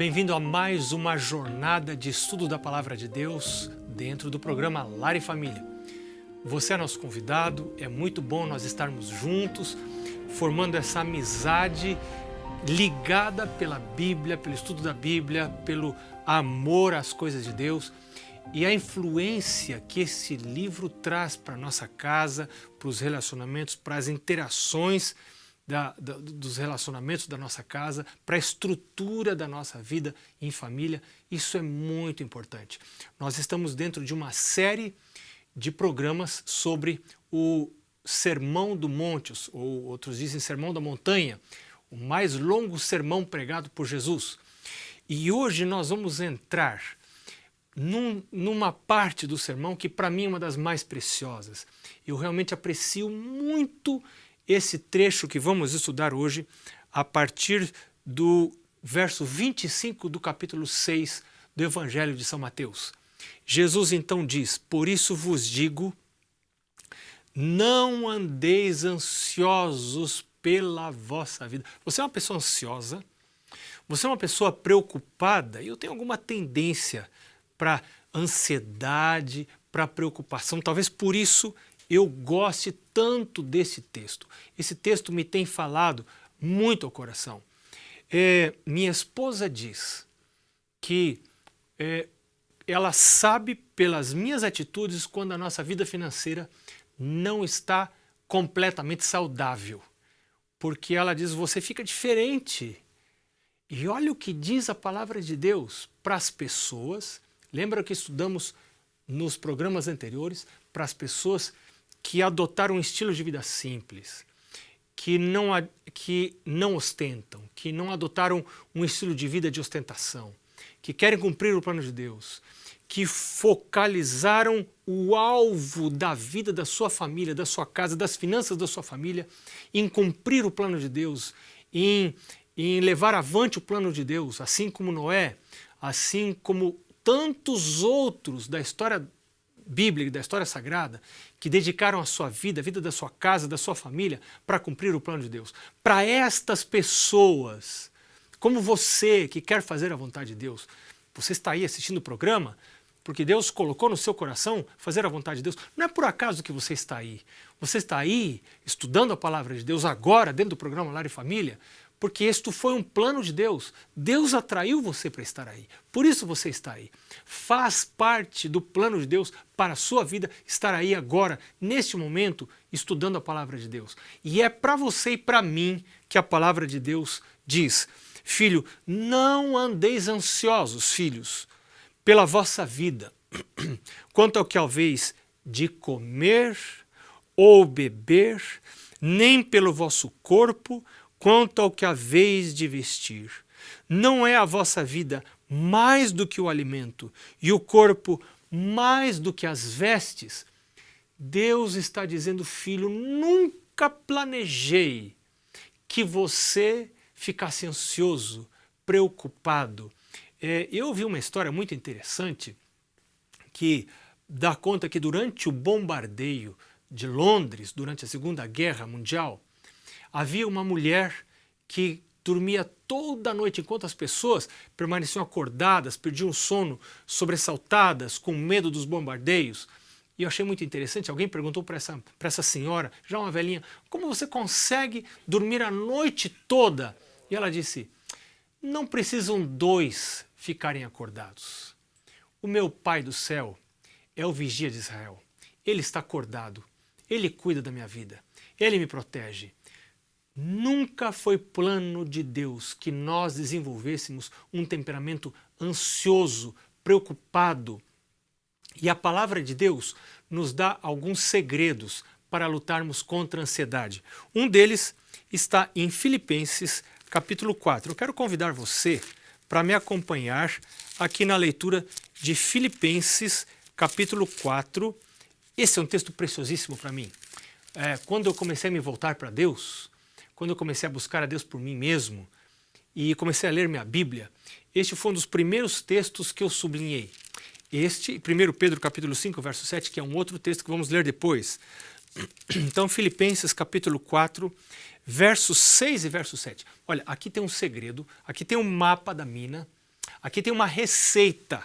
Bem-vindo a mais uma jornada de estudo da Palavra de Deus dentro do programa Lar e Família. Você é nosso convidado, é muito bom nós estarmos juntos, formando essa amizade ligada pela Bíblia, pelo estudo da Bíblia, pelo amor às coisas de Deus e a influência que esse livro traz para a nossa casa, para os relacionamentos, para as interações dos relacionamentos da nossa casa, para a estrutura da nossa vida em família. Isso é muito importante. Nós estamos dentro de uma série de programas sobre o Sermão do Monte, ou outros dizem Sermão da Montanha, o mais longo sermão pregado por Jesus. E hoje nós vamos entrar numa parte do sermão que para mim é uma das mais preciosas. Eu realmente aprecio muito esse trecho que vamos estudar hoje, a partir do verso 25 do capítulo 6 do Evangelho de São Mateus. Jesus então diz: por isso vos digo, não andeis ansiosos pela vossa vida. Você é uma pessoa ansiosa? Você é uma pessoa preocupada? Eu tenho alguma tendência para ansiedade, para preocupação. Talvez por isso eu goste tanto desse texto. Esse texto me tem falado muito ao coração. Minha esposa diz que ela sabe pelas minhas atitudes quando a nossa vida financeira não está completamente saudável. Porque ela diz, você fica diferente. E olha o que diz a palavra de Deus para as pessoas. Lembra que estudamos nos programas anteriores? Para as pessoas que adotaram um estilo de vida simples, que não ostentam, que não adotaram um estilo de vida de ostentação, que querem cumprir o plano de Deus, que focalizaram o alvo da vida da sua família, da sua casa, das finanças da sua família, em cumprir o plano de Deus, em levar avante o plano de Deus, assim como Noé, assim como tantos outros da história bíblica, da história sagrada, que dedicaram a sua vida, a vida da sua casa, da sua família, para cumprir o plano de Deus. Para estas pessoas, como você que quer fazer a vontade de Deus, você está aí assistindo o programa porque Deus colocou no seu coração fazer a vontade de Deus. Não é por acaso que você está aí. Você está aí estudando a palavra de Deus agora, dentro do programa Lar e Família, porque isto foi um plano de Deus. Deus atraiu você para estar aí. Por isso você está aí. Faz parte do plano de Deus para a sua vida estar aí agora, neste momento, estudando a palavra de Deus. E é para você e para mim que a palavra de Deus diz: filho, não andeis ansiosos, filhos, pela vossa vida, quanto ao que haveis de comer ou beber, nem pelo vosso corpo, quanto ao que haveis de vestir. Não é a vossa vida mais do que o alimento, e o corpo mais do que as vestes? Deus está dizendo, filho, nunca planejei que você ficasse ansioso, preocupado. Eu ouvi uma história muito interessante que dá conta que durante o bombardeio de Londres, durante a Segunda Guerra Mundial, havia uma mulher que dormia toda a noite enquanto as pessoas permaneciam acordadas, perdiam o sono, sobressaltadas, com medo dos bombardeios. E eu achei muito interessante, alguém perguntou para essa senhora, já uma velhinha, como você consegue dormir a noite toda? E ela disse, não precisam dois ficarem acordados. O meu Pai do céu é o vigia de Israel. Ele está acordado, ele cuida da minha vida, ele me protege. Nunca foi plano de Deus que nós desenvolvêssemos um temperamento ansioso, preocupado. E a palavra de Deus nos dá alguns segredos para lutarmos contra a ansiedade. Um deles está em Filipenses, capítulo 4. Eu quero convidar você para me acompanhar aqui na leitura de Filipenses, capítulo 4. Esse é um texto preciosíssimo para mim. Quando eu comecei a me voltar para Deus, quando eu comecei a buscar a Deus por mim mesmo e comecei a ler minha Bíblia, este foi um dos primeiros textos que eu sublinhei. Este, 1 Pedro capítulo 5, verso 7, que é um outro texto que vamos ler depois. Então, Filipenses capítulo 4, versos 6 e verso 7. Olha, aqui tem um segredo, aqui tem um mapa da mina, Aqui tem uma receita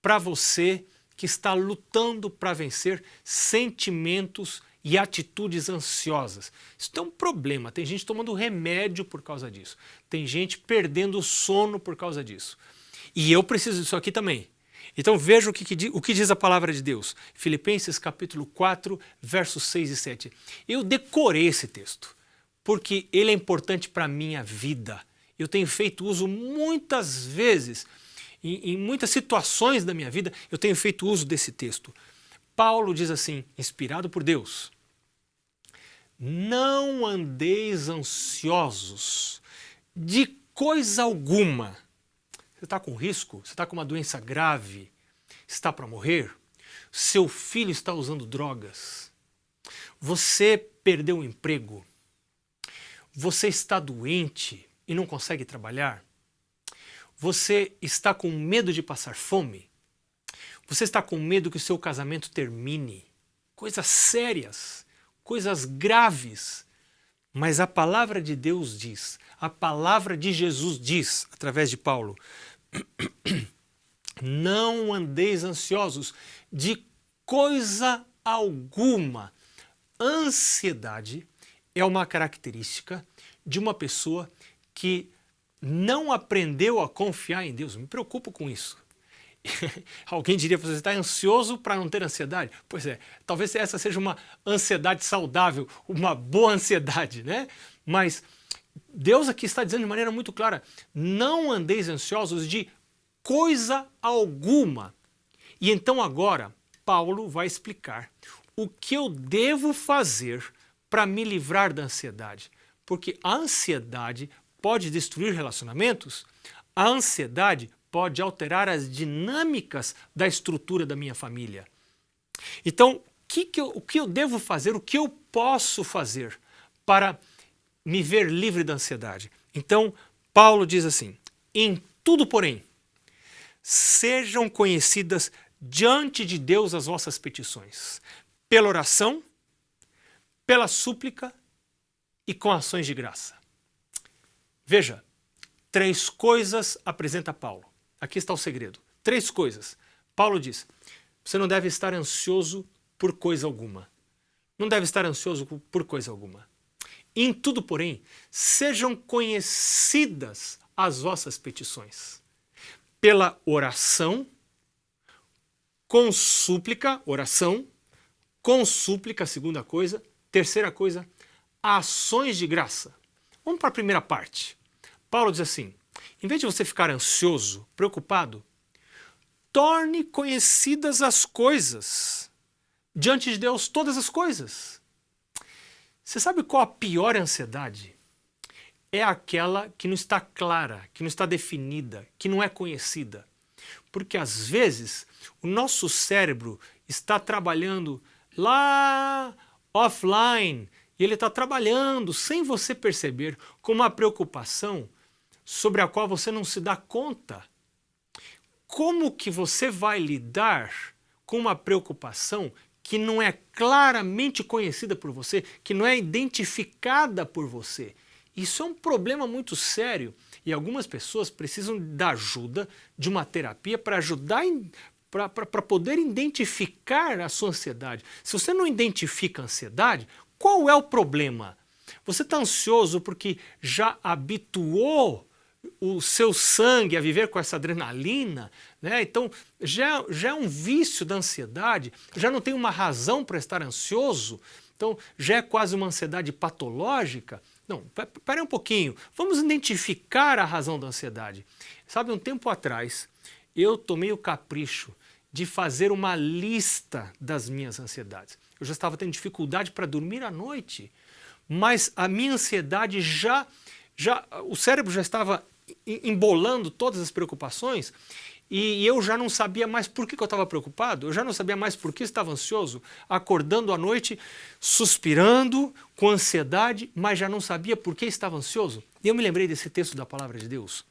para você que está lutando para vencer sentimentos e atitudes ansiosas. Isso é um problema. Tem gente tomando remédio por causa disso. Tem gente perdendo o sono por causa disso. E eu preciso disso aqui também. Então veja o que diz a palavra de Deus. Filipenses capítulo 4, versos 6 e 7. Eu decorei esse texto, porque ele é importante para a minha vida. Eu tenho feito uso muitas vezes, em muitas situações da minha vida, eu tenho feito uso desse texto. Paulo diz assim, inspirado por Deus: não andeis ansiosos de coisa alguma. Você está com risco? Você está com uma doença grave? Está para morrer? Seu filho está usando drogas? Você perdeu o emprego? Você está doente e não consegue trabalhar? Você está com medo de passar fome? Você está com medo que o seu casamento termine? Coisas sérias, coisas graves. Mas a palavra de Deus diz, a palavra de Jesus diz, através de Paulo: não andeis ansiosos de coisa alguma. Ansiedade é uma característica de uma pessoa que não aprendeu a confiar em Deus. Me preocupo com isso. Alguém diria, você está ansioso para não ter ansiedade? Pois é, talvez essa seja uma ansiedade saudável, uma boa ansiedade, né? Mas Deus aqui está dizendo de maneira muito clara: não andeis ansiosos de coisa alguma. E então agora, Paulo vai explicar o que eu devo fazer para me livrar da ansiedade. Porque a ansiedade pode destruir relacionamentos, a ansiedade pode alterar as dinâmicas da estrutura da minha família. Então, o que eu devo fazer, o que eu posso fazer para me ver livre da ansiedade? Então, Paulo diz assim: em tudo, porém, sejam conhecidas diante de Deus as vossas petições, pela oração, pela súplica e com ações de graça. Veja, 3 coisas apresenta Paulo. Aqui está o segredo. 3 coisas. Paulo diz: você não deve estar ansioso por coisa alguma. Não deve estar ansioso por coisa alguma. Em tudo, porém, sejam conhecidas as vossas petições. Pela oração, com súplica, oração, com súplica, segunda coisa. Terceira coisa, ações de graça. Vamos para a primeira parte. Paulo diz assim: em vez de você ficar ansioso, preocupado, torne conhecidas as coisas. Diante de Deus, todas as coisas. Você sabe qual a pior ansiedade? É aquela que não está clara, que não está definida, que não é conhecida. Porque às vezes o nosso cérebro está trabalhando lá offline, e ele está trabalhando sem você perceber, com uma preocupação sobre a qual você não se dá conta. Como que você vai lidar com uma preocupação que não é claramente conhecida por você, que não é identificada por você? Isso é um problema muito sério e algumas pessoas precisam da ajuda de uma terapia para ajudar para poder identificar a sua ansiedade. Se você não identifica a ansiedade, qual é o problema? Você está ansioso porque já habituou o seu sangue a viver com essa adrenalina, né? Então já é um vício da ansiedade, já não tem uma razão para estar ansioso, então já é quase uma ansiedade patológica. Não, pera um pouquinho, vamos identificar a razão da ansiedade. Sabe, um tempo atrás eu tomei o capricho de fazer uma lista das minhas ansiedades. Eu já estava tendo dificuldade para dormir à noite, mas a minha ansiedade o cérebro já estava embolando todas as preocupações e eu já não sabia mais por que eu estava preocupado, eu já não sabia mais por que estava ansioso, acordando à noite, suspirando, com ansiedade, mas já não sabia por que estava ansioso. E eu me lembrei desse texto da palavra de Deus.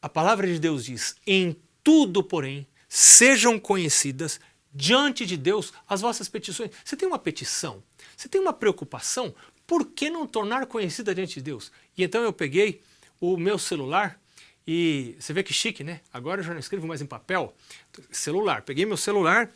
A palavra de Deus diz: em tudo, porém, sejam conhecidas diante de Deus as vossas petições. Você tem uma petição, você tem uma preocupação, por que não tornar conhecida diante de Deus? E então eu peguei o meu celular E você vê que chique, né? Agora eu já não escrevo mais em papel. Celular. Peguei meu celular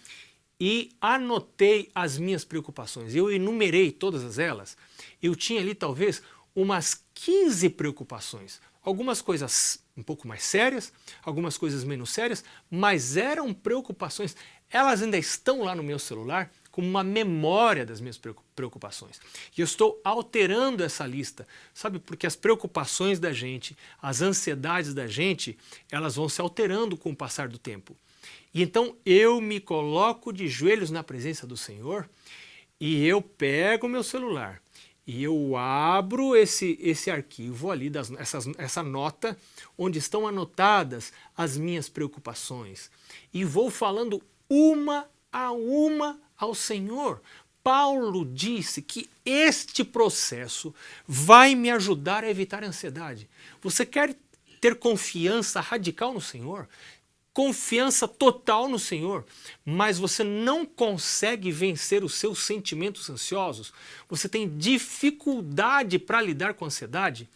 e anotei as minhas preocupações. Eu enumerei todas elas. Eu tinha ali talvez umas 15 preocupações. Algumas coisas um pouco mais sérias, algumas coisas menos sérias, mas eram preocupações. Elas ainda estão lá no meu celular como uma memória das minhas preocupações. E eu estou alterando essa lista, sabe? Porque as preocupações da gente, as ansiedades da gente, elas vão se alterando com o passar do tempo. E então eu me coloco de joelhos na presença do Senhor e eu pego o meu celular e eu abro esse arquivo ali, essa nota, onde estão anotadas as minhas preocupações. E vou falando uma a uma ao Senhor. Paulo disse que este processo vai me ajudar a evitar a ansiedade. Você quer ter confiança radical no Senhor? Confiança total no Senhor, mas você não consegue vencer os seus sentimentos ansiosos? Você tem dificuldade para lidar com a ansiedade?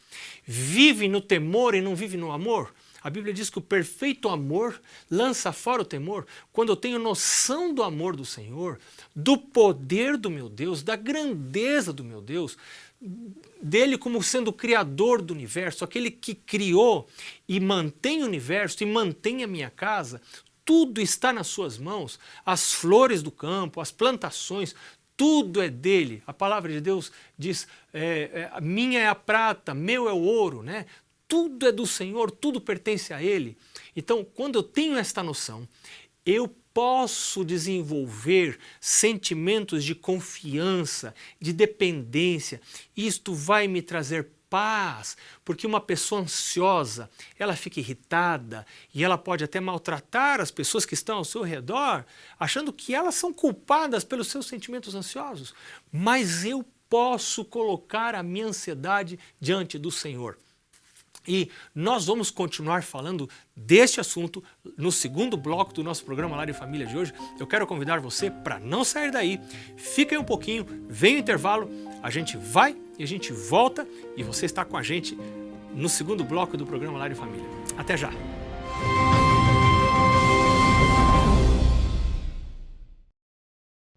Vive no temor e não vive no amor? A Bíblia diz que o perfeito amor lança fora o temor. Quando eu tenho noção do amor do Senhor, do poder do meu Deus, da grandeza do meu Deus, dele como sendo o criador do universo, aquele que criou e mantém o universo e mantém a minha casa, tudo está nas suas mãos, as flores do campo, as plantações, tudo é dele. A palavra de Deus diz, minha é a prata, meu é o ouro, né? Tudo é do Senhor, tudo pertence a Ele. Então, quando eu tenho esta noção, eu posso desenvolver sentimentos de confiança, de dependência. Isto vai me trazer paz, porque uma pessoa ansiosa, ela fica irritada e ela pode até maltratar as pessoas que estão ao seu redor, achando que elas são culpadas pelos seus sentimentos ansiosos. Mas eu posso colocar a minha ansiedade diante do Senhor. E nós vamos continuar falando deste assunto no segundo bloco do nosso programa Lar e Família de hoje. Eu quero convidar você para não sair daí, fica aí um pouquinho, vem o intervalo, a gente vai e a gente volta e você está com a gente no segundo bloco do programa Lar e Família. Até já!